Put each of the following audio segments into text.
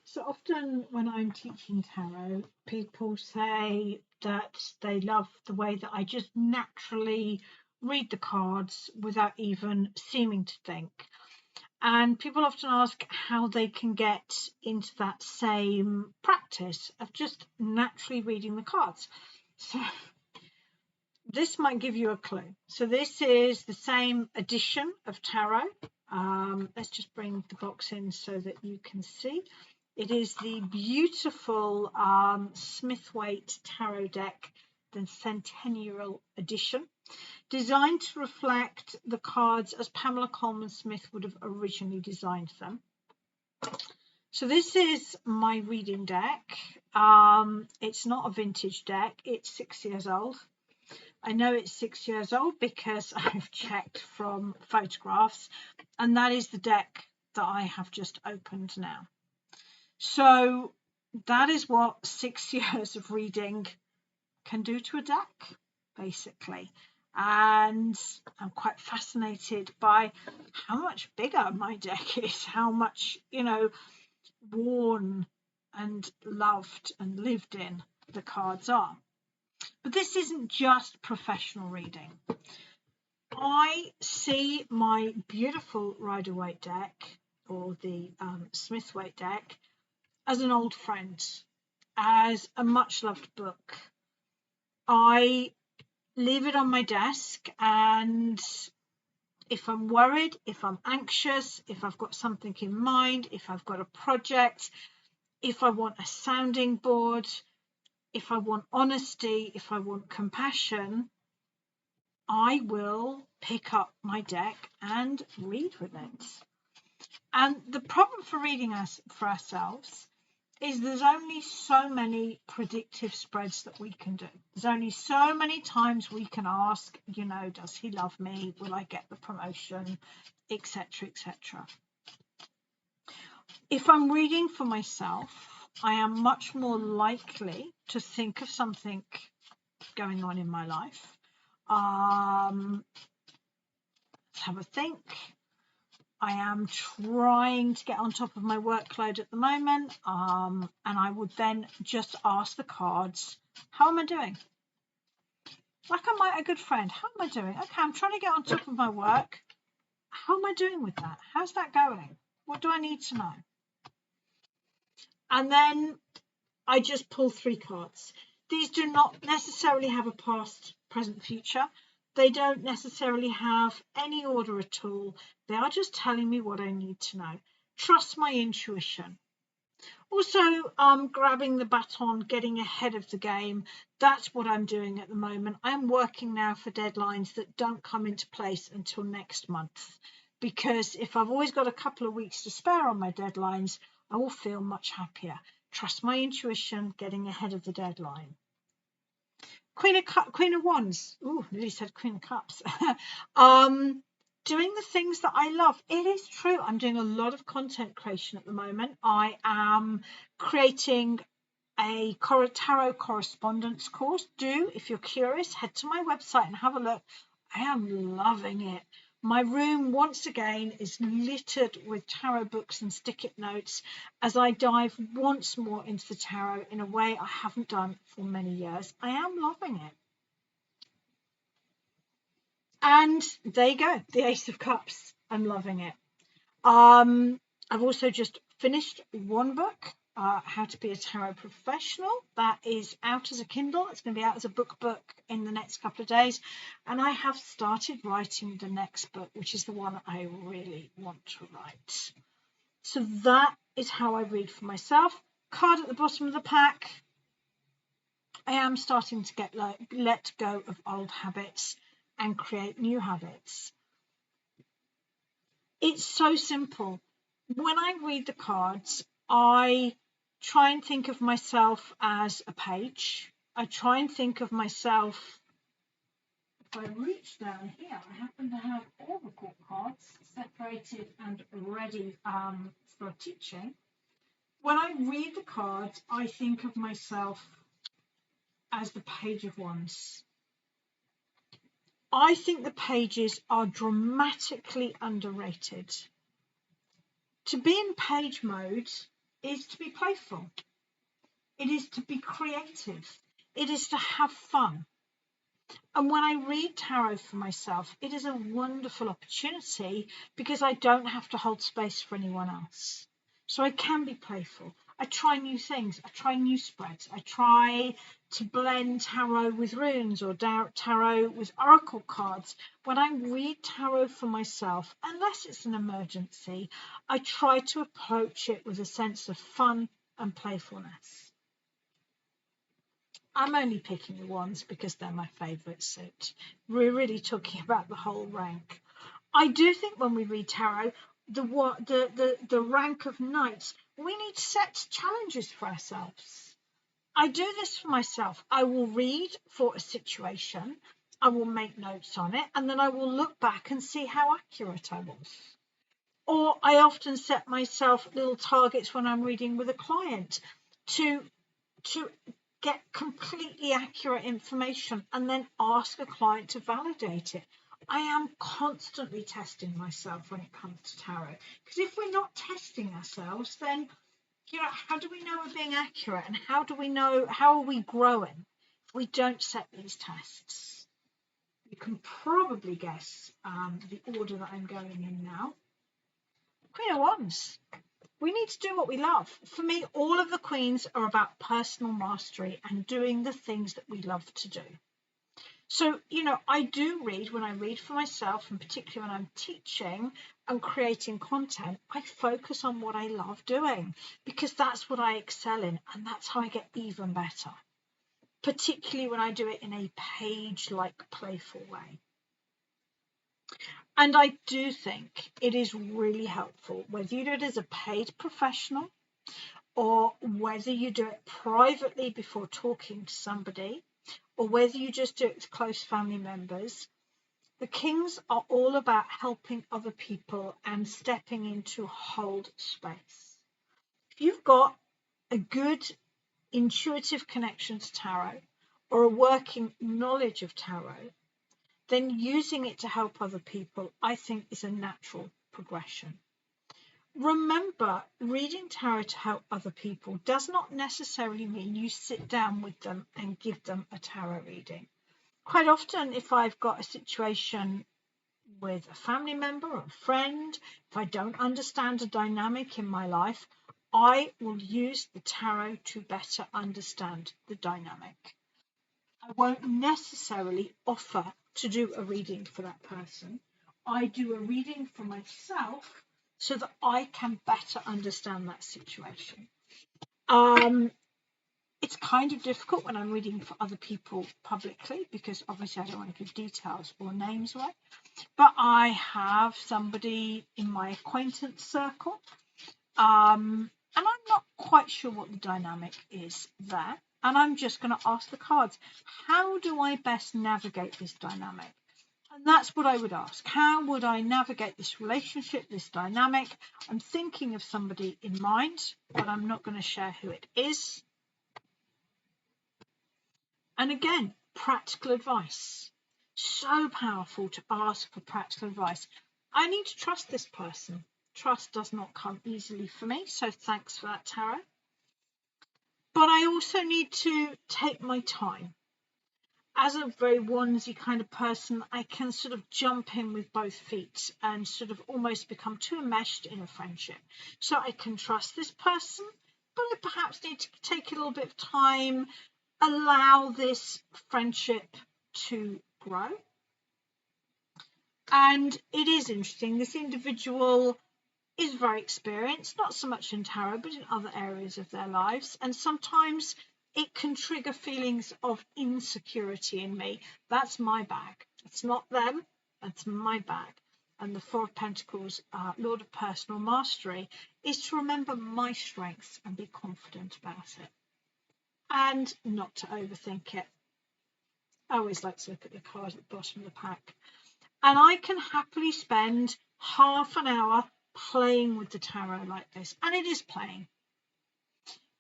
So often when I'm teaching tarot, people say that they love the way that I just naturally read the cards without even seeming to think. And people often ask how they can get into that same practice of just naturally reading the cards. So this might give you a clue. So this is the same edition of tarot. Let's just bring the box in so that you can see. It is the beautiful Smithwaite Tarot deck, the Centennial Edition, designed to reflect the cards as Pamela Coleman Smith would have originally designed them. So this is my reading deck. It's not a vintage deck. It's 6 years old. I know it's 6 years old because I've checked from photographs, and that is the deck that I have just opened now. So that is what 6 years of reading can do to a deck, basically. And I'm quite fascinated by how much bigger my deck is, how much, worn and loved and lived in the cards are. But this isn't just professional reading. I see my beautiful Rider-Waite deck, or the Smithwaite deck, as an old friend, as a much-loved book. I leave it on my desk, and if I'm worried, if I'm anxious, if I've got something in mind, if I've got a project, if I want a sounding board, if I want honesty, if I want compassion, I will pick up my deck and read with it. And the problem for reading us for ourselves is there's only so many predictive spreads that we can do. There's only so many times we can ask, does he love me? Will I get the promotion? Etc., etc. If I'm reading for myself, I am much more likely to think of something going on in my life. Let's have a think. I am trying to get on top of my workload at the moment, and I would then just ask the cards, how am I doing? Like I might a good friend, how am I doing? Okay, I'm trying to get on top of my work. How am I doing with that? How's that going? What do I need to know? And then I just pull 3 cards. These do not necessarily have a past, present, future. They don't necessarily have any order at all. They are just telling me what I need to know. Trust my intuition. Also, grabbing the baton, getting ahead of the game. That's what I'm doing at the moment. I'm working now for deadlines that don't come into place until next month. Because if I've always got a couple of weeks to spare on my deadlines, I will feel much happier. Trust my intuition, getting ahead of the deadline. Queen of Wands. Ooh, nearly said Queen of Cups. Doing the things that I love. It is true. I'm doing a lot of content creation at the moment. I am creating a tarot correspondence course. If you're curious, head to my website and have a look. I am loving it. My room, once again, is littered with tarot books and stick-it notes as I dive once more into the tarot in a way I haven't done for many years. I am loving it. And there you go, the Ace of Cups. I'm loving it. I've also just finished one book, How to Be a Tarot Professional. That is out as a Kindle. It's going to be out as a book in the next couple of days. And I have started writing the next book, which is the one I really want to write. So that is how I read for myself. Card at the bottom of the pack. I am starting to let go of old habits and create new habits. It's so simple. When I read the cards, I try and think of myself as a page. I try and think of myself, if I reach down here, I happen to have all the court cards separated and ready for teaching. When I read the cards, I think of myself as the Page of Wands. I think the pages are dramatically underrated. To be in page mode is to be playful. It is to be creative. It is to have fun. And when I read tarot for myself, it is a wonderful opportunity because I don't have to hold space for anyone else. So I can be playful. I try new things. I try new spreads. I try to blend tarot with runes or tarot with oracle cards. When I read tarot for myself, unless it's an emergency, I try to approach it with a sense of fun and playfulness. I'm only picking the ones because they're my favourite suit. We're really talking about the whole rank. I do think when we read tarot, the rank of knights, we need to set challenges for ourselves. I do this for myself. I will read for a situation, I will make notes on it, and then I will look back and see how accurate I was. Or I often set myself little targets when I'm reading with a client to get completely accurate information and then ask a client to validate it. I am constantly testing myself when it comes to tarot, because if we're not testing ourselves, then how do we know we're being accurate, and how are we growing if we don't set these tests? You can probably guess the order that I'm going in now. Queen of Wands. We need to do what we love. For me, all of the queens are about personal mastery and doing the things that we love to do. So, I do read when I read for myself, and particularly when I'm teaching and creating content, I focus on what I love doing because that's what I excel in, and that's how I get even better, particularly when I do it in a page-like playful way. And I do think it is really helpful, whether you do it as a paid professional or whether you do it privately before talking to somebody, or whether you just do it with close family members. The Kings are all about helping other people and stepping in to hold space. If you've got a good intuitive connection to tarot or a working knowledge of tarot, then using it to help other people, I think, is a natural progression. Remember, reading tarot to help other people does not necessarily mean you sit down with them and give them a tarot reading. Quite often, if I've got a situation with a family member or a friend, if I don't understand a dynamic in my life, I will use the tarot to better understand the dynamic. I won't necessarily offer to do a reading for that person. I do a reading for myself so that I can better understand that situation. It's kind of difficult when I'm reading for other people publicly because obviously I don't want to give details or names away. But I have somebody in my acquaintance circle, and I'm not quite sure what the dynamic is there. And I'm just going to ask the cards, how do I best navigate this dynamic? And that's what I would ask. How would I navigate this relationship, this dynamic? I'm thinking of somebody in mind, but I'm not going to share who it is. And again, practical advice. So powerful to ask for practical advice. I need to trust this person. Trust does not come easily for me, so thanks for that, tarot. But I also need to take my time. As a very onesie kind of person, I can sort of jump in with both feet and sort of almost become too enmeshed in a friendship. So I can trust this person, but I perhaps need to take a little bit of time, allow this friendship to grow. And it is interesting, this individual is very experienced, not so much in tarot, but in other areas of their lives. And sometimes it can trigger feelings of insecurity in me. That's my bag. It's not them, that's my bag. And the Four of Pentacles, Lord of Personal Mastery, is to remember my strengths and be confident about it. And not to overthink it. I always like to look at the card at the bottom of the pack. And I can happily spend half an hour playing with the tarot like this. And it is playing.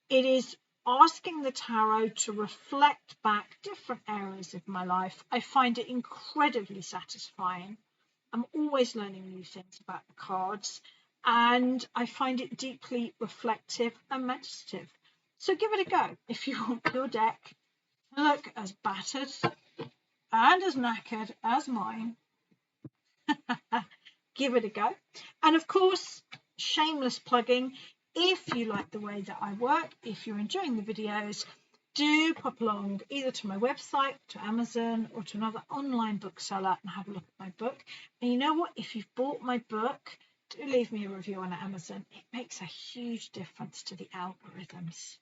It is asking the tarot to reflect back different areas of my life. I find it incredibly satisfying. I'm always learning new things about the cards. and I find it deeply reflective and meditative. So give it a go if you want your deck to look as battered and as knackered as mine. Give it a go. And of course, shameless plugging, if you like the way that I work, if you're enjoying the videos, do pop along either to my website, to Amazon, or to another online bookseller and have a look at my book. And you know what? If you've bought my book, do leave me a review on Amazon. It makes a huge difference to the algorithms.